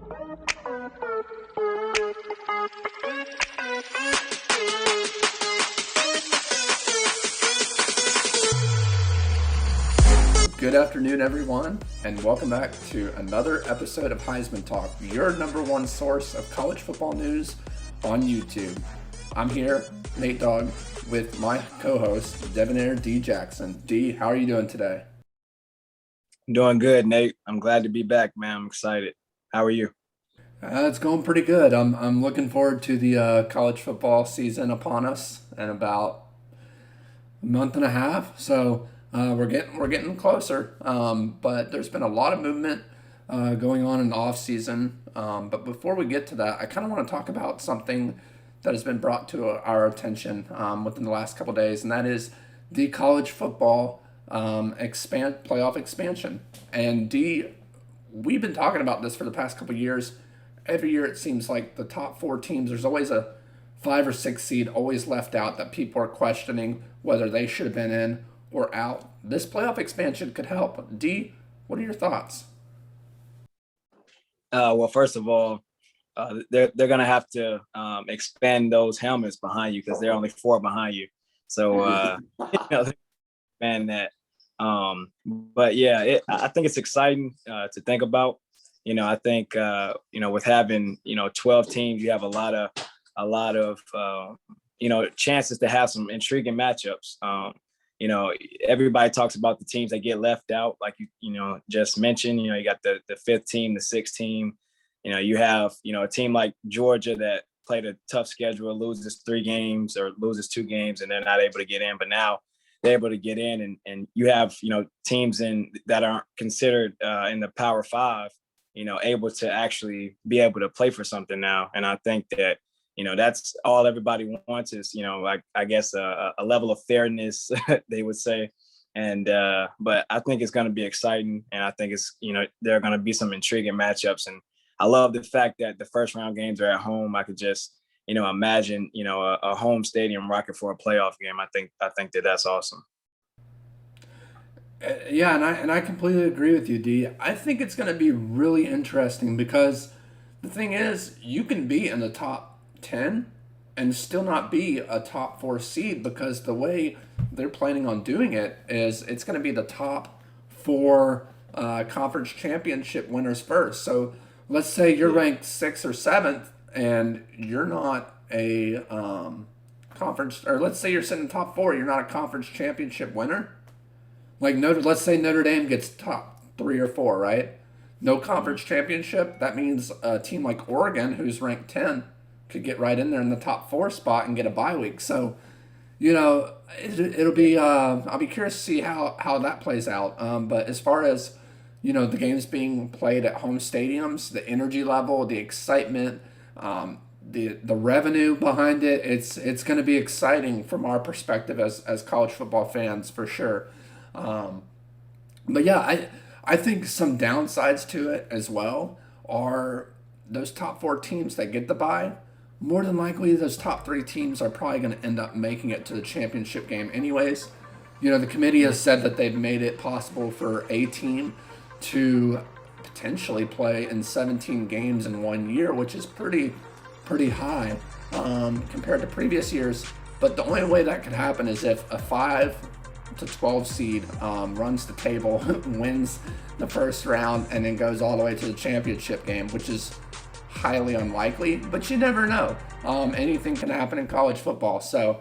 Good afternoon, everyone, and welcome back to another episode of Heisman Talk, your number one source of college football news on YouTube. I'm here, Nate Dogg, with my co-host, Devonair D. Jackson. D, how are you doing today? I'm doing good, Nate. I'm glad to be back, man. I'm excited. How are you? It's going pretty good. I'm looking forward to the college football season upon us in about a month and a half. So we're getting closer. But there's been a lot of movement going on in the off season. But before we get to that, I kind of want to talk about something that has been brought to our attention within the last couple of days, and that is the college football playoff expansion. And D, we've been talking about this for the past couple of years. Every year it seems like the top four teams, there's always a 5 or 6 seed always left out that people are questioning whether they should have been in or out. This playoff expansion could help. D, what are your thoughts? Well, first of all, they're going to have to expand those helmets behind you because there are only 4 behind you. So, expand that. But yeah, I think it's exciting to think about. I think with having 12 teams, you have a lot of chances to have some intriguing matchups. Everybody talks about the teams that get left out, like you just mentioned. You got the 5th team, the 6th team. You have a team like Georgia that played a tough schedule, loses 3 games or loses 2 games, and they're not able to get in. But now they're able to get in, and you have teams that aren't considered in the Power 5. Able to actually be able to play for something now. And I think that, that's all everybody wants is, I guess a level of fairness, they would say. And, but I think it's going to be exciting. And I think it's, there are going to be some intriguing matchups. And I love the fact that the first round games are at home. I could just, imagine, a home stadium rocking for a playoff game. I think that that's awesome. Yeah, and I completely agree with you, D. I think it's going to be really interesting because the thing is, you can be in the top 10 and still not be a top 4 seed because the way they're planning on doing it is it's going to be the top 4 conference championship winners first. So let's say you're ranked 6th or 7th and you're not a conference, or let's say you're sitting in top 4, you're not a conference championship winner. Like let's say Notre Dame gets top 3 or 4, right? No conference championship. That means a team like Oregon, who's ranked 10, could get right in there in the top 4 spot and get a bye week. So, it'll be. I'll be curious to see how that plays out. But as far as the games being played at home stadiums, the energy level, the excitement, the revenue behind it, it's going to be exciting from our perspective as college football fans for sure. But yeah, I think some downsides to it as well are those top 4 teams that get the bye. More than likely, those top 3 teams are probably going to end up making it to the championship game anyways. The committee has said that they've made it possible for a team to potentially play in 17 games in 1 year, which is pretty high compared to previous years. But the only way that could happen is if a 5 to 12 seed runs the table, wins the first round, and then goes all the way to the championship game, which is highly unlikely, but you never know. Anything can happen in college football. So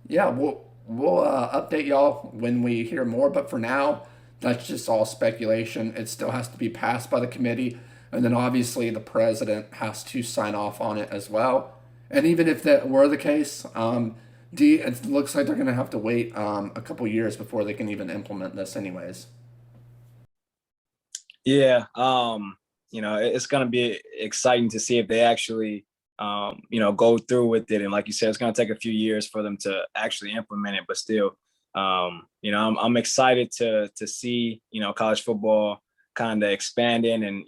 yeah, we'll update y'all when we hear more, but for now, that's just all speculation. It still has to be passed by the committee, and then obviously the president has to sign off on it as well. And even if that were the case, D, it looks like they're going to have to wait a couple years before they can even implement this anyways. Yeah. It's going to be exciting to see if they actually, go through with it. And like you said, it's going to take a few years for them to actually implement it, but still, I'm excited to see, college football kind of expanding, and,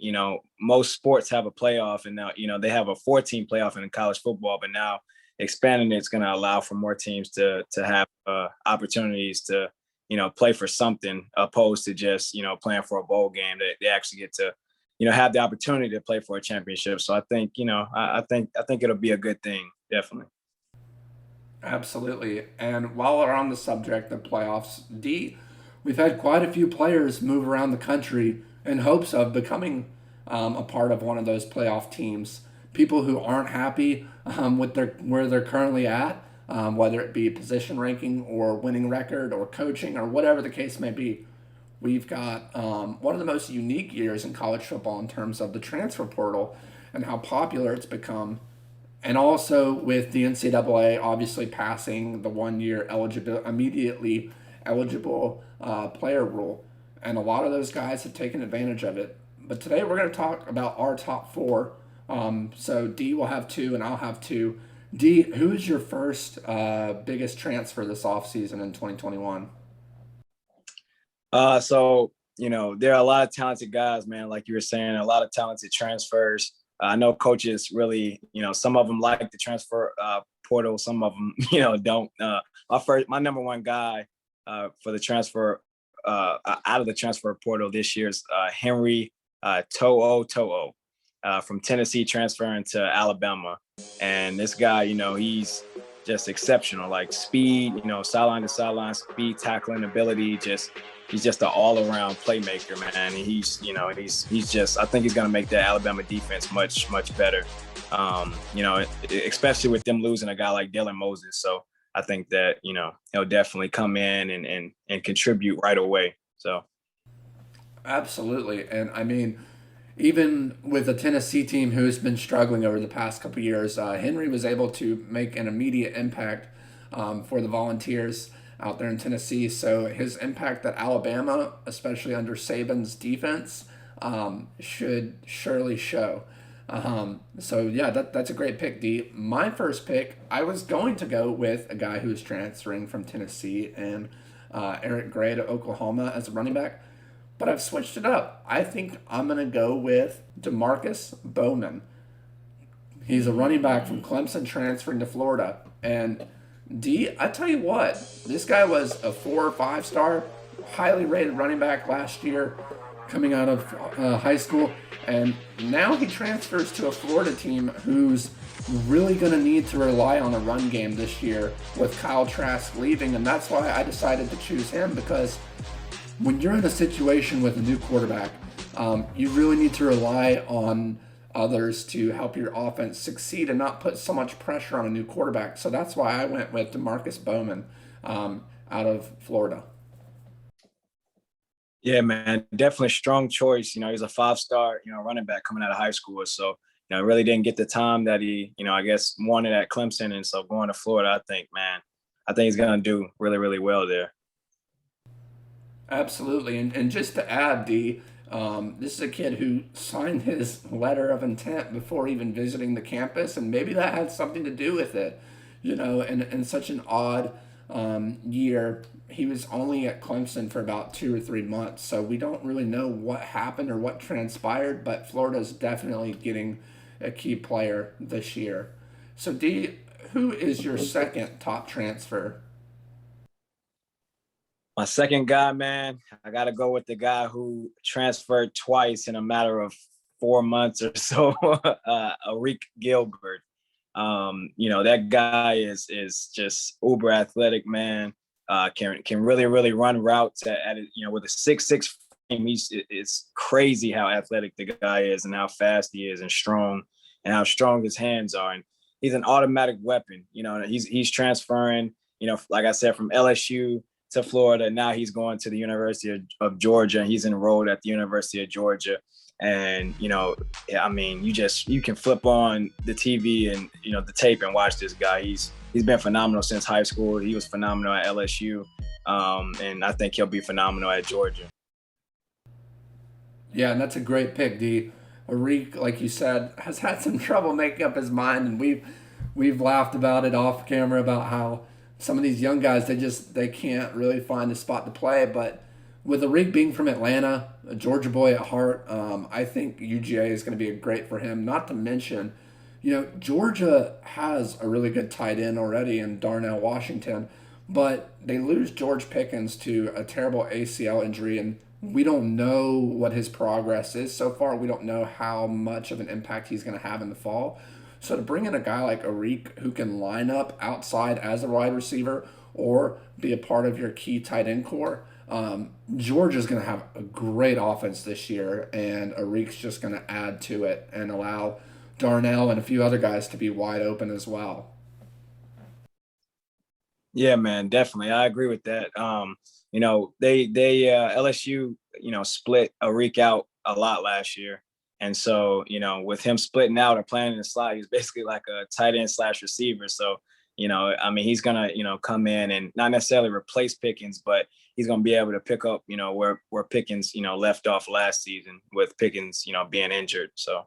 most sports have a playoff, and now, they have a 14 playoff in college football, but now expanding it's going to allow for more teams to have opportunities to play for something opposed to just playing for a bowl game. They actually get to have the opportunity to play for a championship. So I think, I think it'll be a good thing, definitely. Absolutely. And while we're on the subject of playoffs, D, we've had quite a few players move around the country in hopes of becoming a part of one of those playoff teams. People who aren't happy with where they're currently at, whether it be position ranking or winning record or coaching or whatever the case may be. We've got one of the most unique years in college football in terms of the transfer portal and how popular it's become, and also with the NCAA obviously passing the 1 year eligible immediately eligible player rule, and a lot of those guys have taken advantage of it. But today we're going to talk about our top four. So D will have two, and I'll have two. D, who is your first biggest transfer this offseason in 2021? There are a lot of talented guys, man. Like you were saying, a lot of talented transfers. I know coaches really, some of them like the transfer portal, some of them, don't. My number one guy for the transfer out of the transfer portal this year is Henry To'o from Tennessee, transferring to Alabama. And this guy, he's just exceptional, like speed, sideline to sideline speed, tackling ability, he's just an all-around playmaker, man. And he's just, I think he's going to make the Alabama defense much, much better. Especially with them losing a guy like Dylan Moses. So I think that, he'll definitely come in and contribute right away. So. Absolutely. And I mean, even with the Tennessee team who's been struggling over the past couple of years, Henry was able to make an immediate impact for the Volunteers out there in Tennessee. So his impact at Alabama, especially under Saban's defense, should surely show. So yeah, that's a great pick, D. My first pick, I was going to go with a guy who's transferring from Tennessee and Eric Gray to Oklahoma as a running back, but I've switched it up. I think I'm going to go with DeMarcus Bowman. He's a running back from Clemson transferring to Florida. And D, I tell you what, this guy was a 4 or 5 star, highly rated running back last year coming out of high school. And now he transfers to a Florida team who's really going to need to rely on a run game this year with Kyle Trask leaving. And that's why I decided to choose him, because when you're in a situation with a new quarterback, you really need to rely on others to help your offense succeed and not put so much pressure on a new quarterback. So that's why I went with DeMarcus Bowman out of Florida. Yeah, man, definitely strong choice. He's a 5-star, running back coming out of high school. So, really didn't get the time that he, I guess wanted at Clemson. And so going to Florida, I think he's going to do really, really well there. Absolutely. And just to add, D, this is a kid who signed his letter of intent before even visiting the campus, and maybe that had something to do with it. In such an odd year, he was only at Clemson for about 2 or 3 months, so we don't really know what happened or what transpired, but Florida's definitely getting a key player this year. So, D, who is your second top transfer? My second guy, man, I got to go with the guy who transferred twice in a matter of 4 months or so, Arik Gilbert. That guy is just uber athletic, man. Can really, really run routes at with a 6'6" frame. It's crazy how athletic the guy is and how fast he is and strong and how strong his hands are. And he's an automatic weapon. He's transferring, like I said, from LSU to Florida. Now he's going to the University of Georgia, and he's enrolled at the University of Georgia. And, you can flip on the TV and, the tape and watch this guy. He's been phenomenal since high school. He was phenomenal at LSU. And I think he'll be phenomenal at Georgia. Yeah, and that's a great pick, D. Arik, like you said, has had some trouble making up his mind, and we've laughed about it off camera about how some of these young guys, they can't really find a spot to play. But with Arik being from Atlanta, a Georgia boy at heart, I think UGA is going to be great for him. Not to mention, Georgia has a really good tight end already in Darnell Washington, but they lose George Pickens to a terrible ACL injury, and we don't know what his progress is so far. We don't know how much of an impact he's going to have in the fall. So to bring in a guy like Arik who can line up outside as a wide receiver or be a part of your key tight end core, Georgia's going to have a great offense this year, and Arik's just going to add to it and allow Darnell and a few other guys to be wide open as well. Yeah, man, definitely. I agree with that. They LSU, split Arik out a lot last year. And so, with him splitting out or playing in the slot, he's basically like a tight end slash receiver. So, I mean, he's gonna, come in and not necessarily replace Pickens, but he's gonna be able to pick up, where Pickens, left off last season with Pickens, being injured. So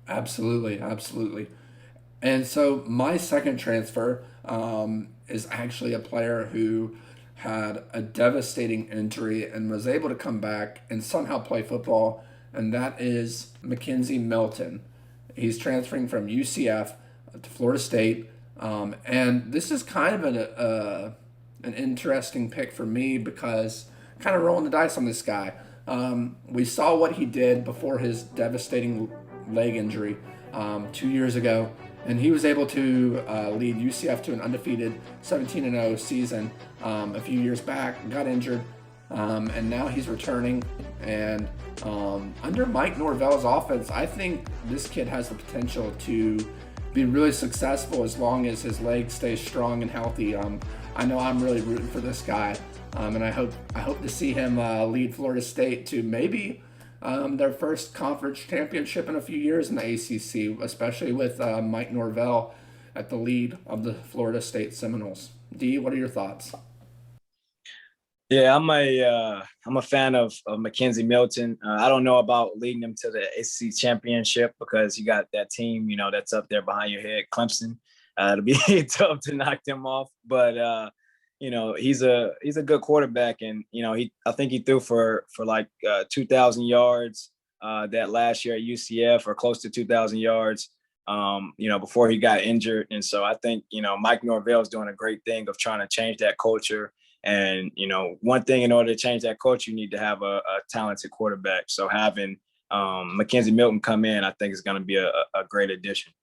Absolutely, absolutely. And so my second transfer is actually a player who had a devastating injury and was able to come back and somehow play football, and that is McKenzie Milton. He's transferring from UCF to Florida State, and this is kind of an interesting pick for me because kind of rolling the dice on this guy. We saw what he did before his devastating leg injury 2 years ago, and he was able to lead UCF to an undefeated 17-0 season a few years back. Got injured, and now he's returning. And under Mike Norvell's offense, I think this kid has the potential to be really successful as long as his leg stays strong and healthy. I know I'm really rooting for this guy, and I hope to see him lead Florida State to maybe their first conference championship in a few years in the ACC, especially with Mike Norvell at the lead of the Florida State Seminoles. D, what are your thoughts? yeah, I'm a fan of McKenzie Milton. I don't know about leading them to the ACC championship because you got that team, that's up there behind your head, Clemson. It'll be tough to knock them off, but he's a good quarterback, and I think he threw for like 2,000 yards that last year at UCF, or close to 2,000 yards. Before he got injured, and so I think Mike Norvell is doing a great thing of trying to change that culture. And one thing, in order to change that culture, you need to have a talented quarterback. So having McKenzie Milton come in, I think is going to be a great addition.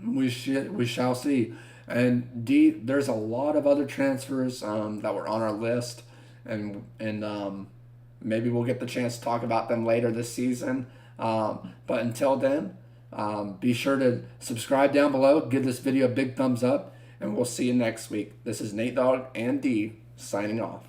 We shall see. And D, there's a lot of other transfers that were on our list, and maybe we'll get the chance to talk about them later this season. But until then, be sure to subscribe down below, give this video a big thumbs up, and we'll see you next week. This is Nate Dogg and D signing off.